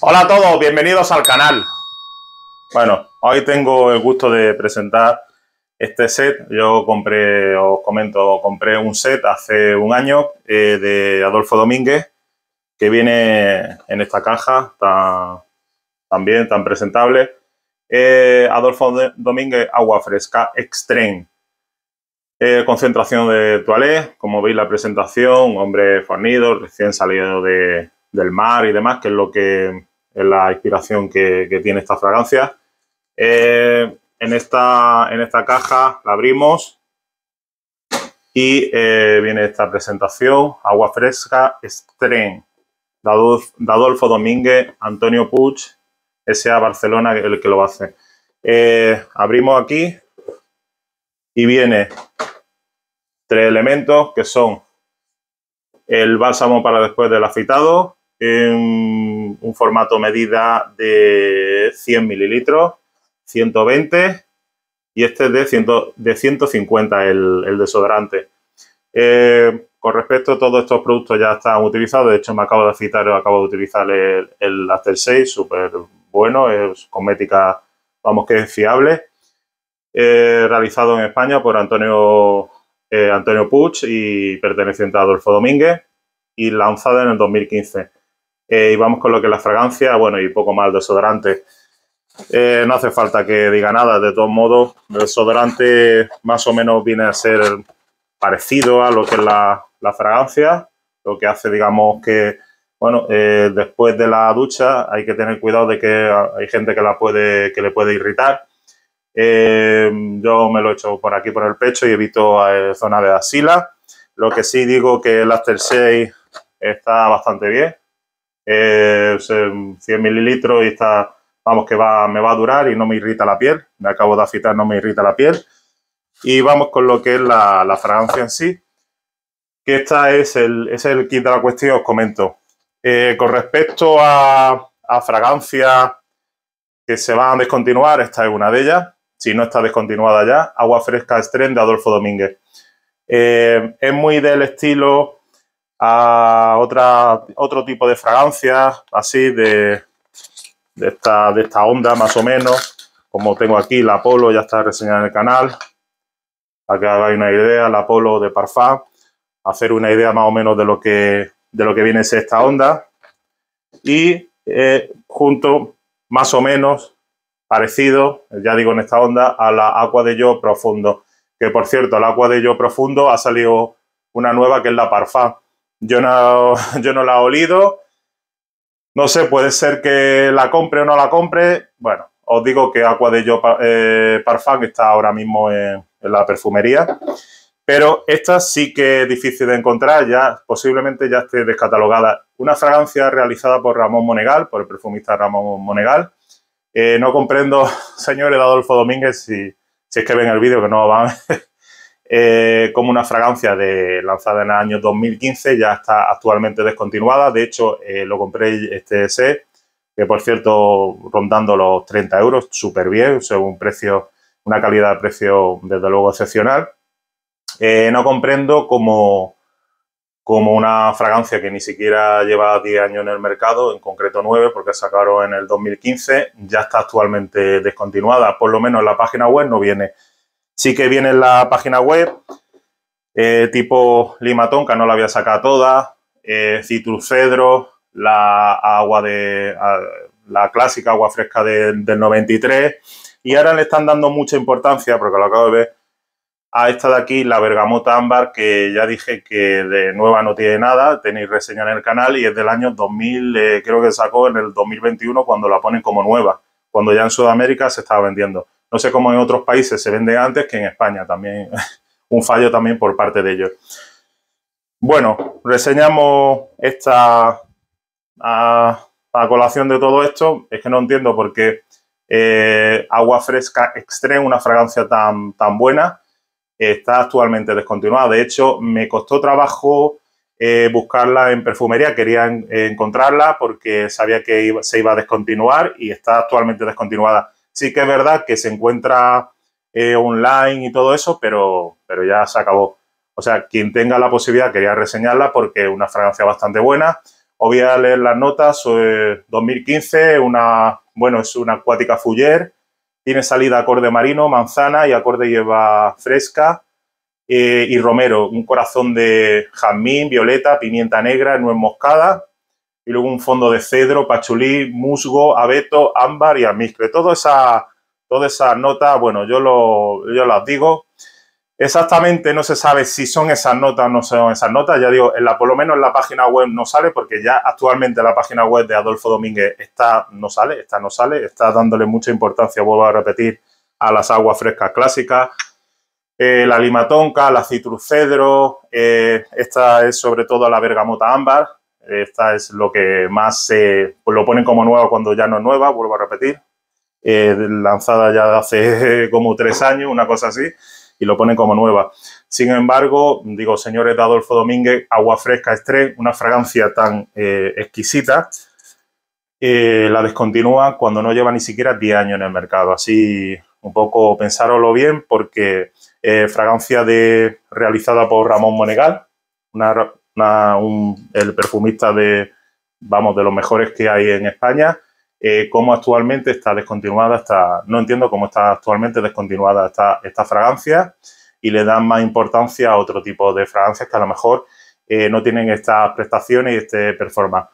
Hola a todos, bienvenidos al canal. Bueno, hoy tengo el gusto de presentar este set. Yo os comento, compré un set hace un año de Adolfo Domínguez, que viene en esta caja tan presentable. Adolfo Domínguez Agua Fresca Extreme. Concentración de toilette, como veis la presentación, un hombre fornido, recién salido del mar y demás, que es lo que es la inspiración que tiene esta fragancia. En esta caja la abrimos y viene esta presentación, Agua Fresca Extreme, de Adolfo Domínguez, Antonio Puig, S.A. Barcelona, el que lo hace. Abrimos aquí y viene 3 elementos que son el bálsamo para después del afeitado, en un formato medida de 100 mililitros, 120, y este es de 150 el desodorante. Con respecto a todos estos productos ya están utilizados. De hecho, me acabo de afeitar, acabo de utilizar el After 6, súper bueno, es cosmética, vamos, que es fiable. Realizado en España por Antonio Puig y perteneciente a Adolfo Domínguez, y lanzada en el 2015. Y vamos con lo que es la fragancia, bueno, y poco más, desodorante. No hace falta que diga nada, de todos modos, el desodorante más o menos viene a ser parecido a lo que es la fragancia, lo que hace, digamos, que, bueno, después de la ducha hay que tener cuidado de que hay gente que le puede irritar. Yo me lo he hecho por aquí, por el pecho, y evito zona de axila. Lo que sí digo que el After 6 está bastante bien. 100 mililitros y está, vamos, que me va a durar y no me irrita la piel. Me acabo de afeitar, no me irrita la piel. Y vamos con lo que es la fragancia en sí, que esta es el kit de la cuestión. Os comento. Con respecto a fragancias que se van a descontinuar, esta es una de ellas. Si no está descontinuada ya, Agua Fresca Extreme de Adolfo Domínguez. Es muy del estilo a otro tipo de fragancias, así de esta onda más o menos, como tengo aquí la Apollo, ya está reseñada en el canal, para que hagáis una idea, la Apollo de Parfum, hacer una idea más o menos de lo que viene a ser esta onda, y junto, más o menos, parecido, ya digo, en esta onda, a la Aqua de Yo Profundo, que por cierto, la Aqua de Yo Profundo ha salido una nueva que es la Parfum. Yo no la he olido, no sé, puede ser que la compre o no la compre. Bueno, os digo que Aqua de Yo Parfum está ahora mismo en la perfumería, pero esta sí que es difícil de encontrar, ya posiblemente ya esté descatalogada. Una fragancia realizada por Ramón Monegal, por el perfumista Ramón Monegal. No comprendo, señores de Adolfo Domínguez, si es que ven el vídeo, que no van, como una fragancia lanzada en el año 2015 ya está actualmente descontinuada. De hecho, lo compré este set, que por cierto, rondando los 30 euros, súper bien, o sea, un precio, una calidad de precio desde luego excepcional. No comprendo como una fragancia que ni siquiera lleva 10 años en el mercado, en concreto 9, porque sacaron en el 2015, ya está actualmente descontinuada. Por lo menos en la página web no viene. Sí que viene en la página web tipo Limatón, que no la había sacado toda, Citrus Cedro, la clásica Agua Fresca del 93, y ahora le están dando mucha importancia, porque lo acabo de ver, a esta de aquí, la Bergamota Ámbar, que ya dije que de nueva no tiene nada, tenéis reseña en el canal, y es del año 2000, creo que sacó en el 2021, cuando la ponen como nueva, cuando ya en Sudamérica se estaba vendiendo. No sé cómo en otros países se vende antes que en España, también un fallo también por parte de ellos. Bueno, reseñamos esta a colación de todo esto. Es que no entiendo por qué Agua Fresca Extreme, una fragancia tan buena, está actualmente descontinuada. De hecho, me costó trabajo buscarla en perfumería. Quería encontrarla porque sabía que se iba a descontinuar, y está actualmente descontinuada. Sí que es verdad que se encuentra online y todo eso, pero ya se acabó. O sea, quien tenga la posibilidad, quería reseñarla porque es una fragancia bastante buena. Os voy a leer las notas. 2015, es una acuática Fuller. Tiene salida acorde marino, manzana y acorde hierba fresca. Y romero, un corazón de jazmín, violeta, pimienta negra, nuez moscada. Y luego un fondo de cedro, pachulí, musgo, abeto, ámbar y almizcle. Todas esas notas, bueno, yo las digo. Exactamente no se sabe si son esas notas o no son esas notas. Ya digo, por lo menos en la página web no sale, porque ya actualmente la página web de Adolfo Domínguez no sale, está dándole mucha importancia, vuelvo a repetir, a las aguas frescas clásicas. La limatonca, la citruscedro, esta es sobre todo la bergamota ámbar. Esta es lo que más pues lo ponen como nueva cuando ya no es nueva, vuelvo a repetir. Lanzada ya hace como 3 años, una cosa así, y lo ponen como nueva. Sin embargo, digo, señores de Adolfo Domínguez, Agua Fresca Extreme, una fragancia tan exquisita, la descontinúa cuando no lleva ni siquiera 10 años en el mercado. Así, un poco pensároslo bien, porque fragancia realizada por Ramón Monegal, el perfumista de los mejores que hay en España. Cómo actualmente está descontinuada, no entiendo cómo está actualmente descontinuada esta fragancia, y le dan más importancia a otro tipo de fragancias que a lo mejor no tienen estas prestaciones y este performance.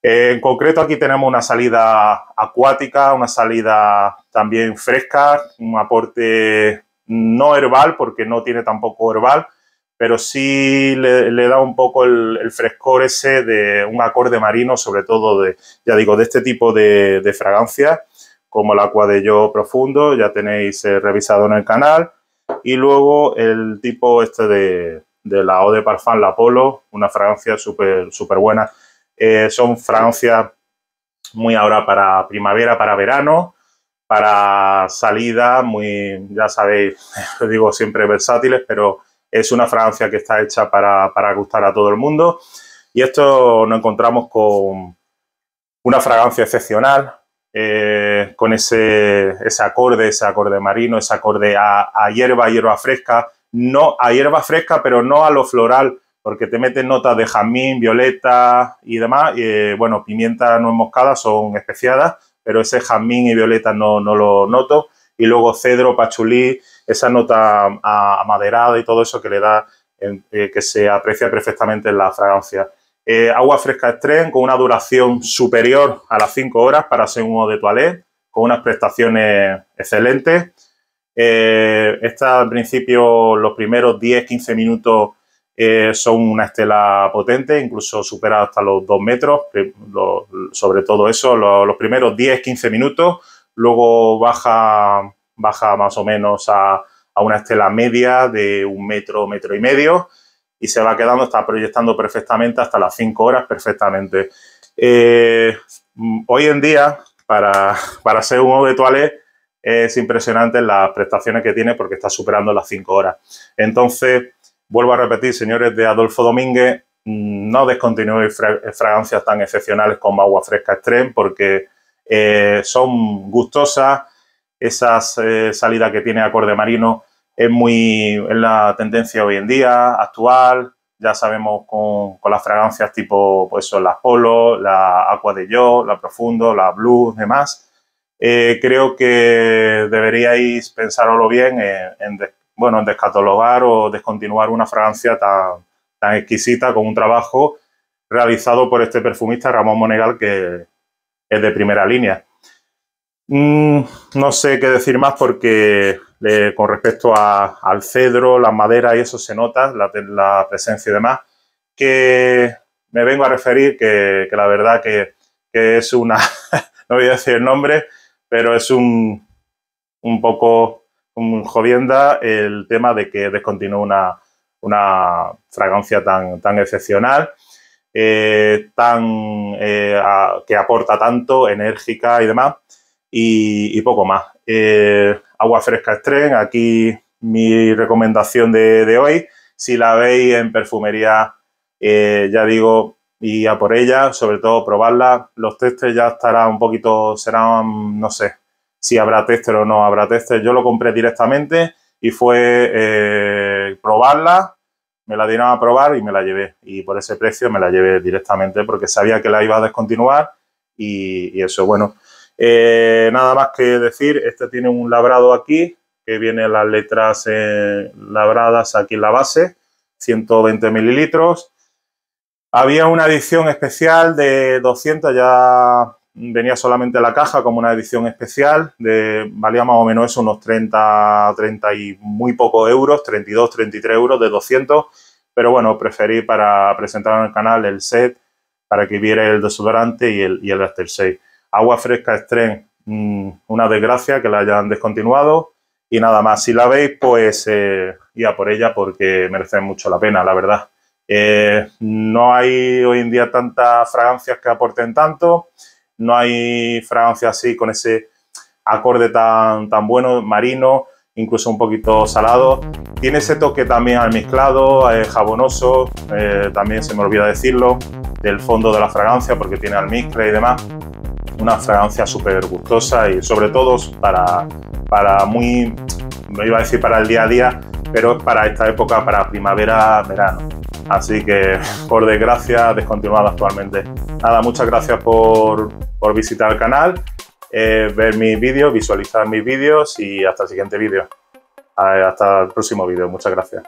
En concreto, aquí tenemos una salida acuática, una salida también fresca, un aporte no herbal, porque no tiene tampoco herbal, pero sí le da un poco el frescor ese de un acorde marino, sobre todo de este tipo de fragancias, como el Aqua de Yo Profundo, ya tenéis revisado en el canal, y luego el tipo este de la Eau de Parfum La Polo, una fragancia súper buena. Son fragancias muy ahora para primavera, para verano, para salida, ya sabéis, os digo siempre versátiles, pero es una fragancia que está hecha para gustar a todo el mundo. Y esto nos encontramos con una fragancia excepcional, con ese acorde marino, ese acorde a hierba fresca, no a hierba fresca, pero no a lo floral, porque te meten notas de jazmín, violeta y demás. Bueno, pimienta, nuez moscada son especiadas, pero ese jazmín y violeta no lo noto. Y luego cedro, pachulí, esa nota amaderada y todo eso que le da, que se aprecia perfectamente en la fragancia. Agua Fresca Extreme con una duración superior a las 5 horas para ser un eau de toilette, con unas prestaciones excelentes. Esta, al principio, los primeros 10-15 minutos son una estela potente, incluso supera hasta los 2 metros, sobre todo eso, los primeros 10-15 minutos. Luego baja más o menos a una estela media de 1 metro, metro y medio, y se va quedando, está proyectando perfectamente hasta las 5 horas perfectamente. Hoy en día, para ser un eau de toilette, es impresionante las prestaciones que tiene, porque está superando las 5 horas. Entonces, vuelvo a repetir, señores de Adolfo Domínguez, no descontinúen fragancias tan excepcionales como Agua Fresca Extreme, porque son gustosas. Esas salidas que tiene acorde marino es la tendencia hoy en día, actual. Ya sabemos con las fragancias tipo, pues son las Polo, la Aqua de Yo, la Profundo, la Blue, demás. Creo que deberíais pensároslo bien en descatalogar o descontinuar una fragancia tan exquisita, con un trabajo realizado por este perfumista Ramón Monegal, que es de primera línea. No sé qué decir más, porque con respecto al cedro, las maderas y eso se nota, la presencia y demás, que me vengo a referir que la verdad que es una, no voy a decir el nombre, pero es un poco jodienda el tema de que descontinúe una fragancia tan excepcional, que aporta tanto, enérgica y demás, y poco más. Agua Fresca Extreme, aquí mi recomendación de hoy. Si la veis en perfumería, ya digo, y a por ella, sobre todo probarla. Los testes ya serán, no sé si habrá tester o no habrá tester. Yo lo compré directamente y fue probarla, me la dieron a probar y me la llevé. Y por ese precio me la llevé directamente porque sabía que la iba a descontinuar y eso, bueno. Nada más que decir, este tiene un labrado aquí, que vienen las letras labradas aquí en la base, 120 mililitros. Había una edición especial de 200, ya venía solamente la caja como una edición especial, valía más o menos eso, unos 30 y muy pocos euros, 32, 33 euros de 200, pero bueno, preferí para presentar en el canal el set, para que viera el desodorante y el After Shave. Agua fresca Extreme, una desgracia que la hayan descontinuado y nada más. Si la veis, pues ya por ella porque merece mucho la pena, la verdad. No hay hoy en día tantas fragancias que aporten tanto, no hay fragancias así con ese acorde tan bueno, marino, incluso un poquito salado. Tiene ese toque también almizclado, jabonoso, también se me olvida decirlo, del fondo de la fragancia porque tiene almizcle y demás. Una fragancia súper gustosa y sobre todo para muy, no iba a decir para el día a día, pero es para esta época, para primavera, verano. Así que, por desgracia, descontinuado actualmente. Nada, muchas gracias por visitar el canal, ver mis vídeos, visualizar mis vídeos y hasta el siguiente vídeo. Hasta el próximo vídeo. Muchas gracias.